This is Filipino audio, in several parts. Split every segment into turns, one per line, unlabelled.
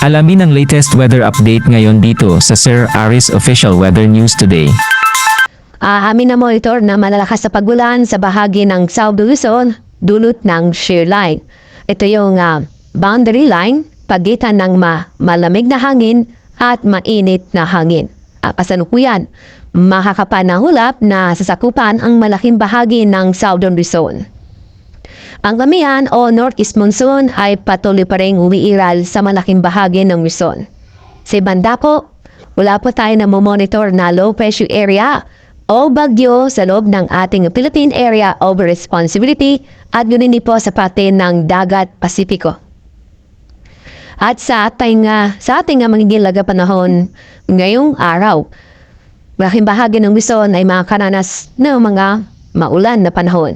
Alamin ang latest weather update ngayon dito sa Sir Aris Official Weather News Today.
Amin na monitor na malalakas na pagulan sa bahagi ng South Luzon dulot ng shear line. Ito yung boundary line pagitan ng malamig na hangin at mainit na hangin. Kasalukuyan, makakapanahulap na sasakupan ang malaking bahagi ng Southern Luzon. Ang lamihan o northeast monsoon ay patuloy pa rin umiiral sa malaking bahagi ng Luzon. Sa banda po, wala po tayo na monitor na low pressure area o bagyo sa loob ng ating Philippine Area of Responsibility at yun din po sa parte ng Dagat Pasipiko. At sa ating magiging lagapanahon ngayong araw, malaking bahagi ng Luzon ay makakaranas ng mga maulan na panahon.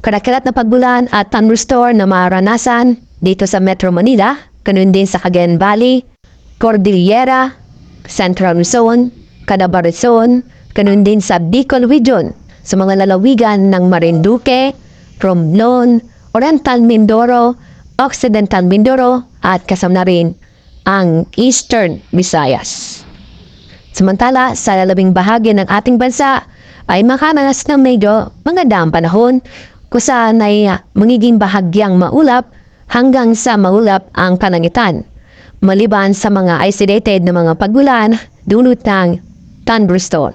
Karakilat na pagbulan at thunderstorm na maranasan dito sa Metro Manila, ganun din sa Cagayan Valley, Cordillera, Central Luzon, Calabar Luzon, ganun din sa Bicol Region, sa mga lalawigan ng Marinduque, Romblon, Oriental Mindoro, Occidental Mindoro, at kasama na rin ang Eastern Visayas. Samantala, sa lalabing bahagi ng ating bansa ay makaranas ng medyo magandang panahon kung saan ay magiging bahagyang maulap hanggang sa maulap ang kalangitan, maliban sa mga isolated na mga pagulan dulot ng thunderstorm.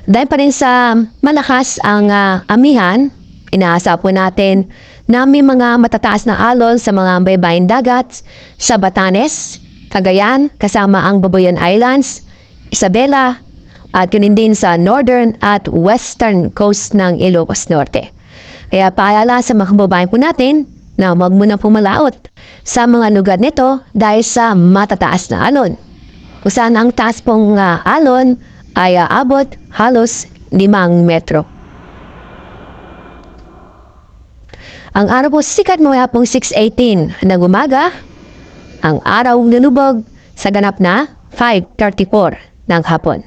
Dahil pa rin sa malakas ang amihan, inaasa po natin na may mga matataas na alon sa mga baybayin dagat sa Batanes, Cagayan, kasama ang Babuyan Islands, Isabela, at yun din sa northern at western coast ng Ilocos Norte. Kaya paalala sa mga kababayan po natin na huwag muna pumalaot sa mga lugar nito dahil sa matataas na alon. Kung saan ang taas pong alon ay aabot halos 5 metro. Ang araw po sikat mula pong 6:18 ng umaga, ang araw nilubog sa ganap na 5:34 ng hapon.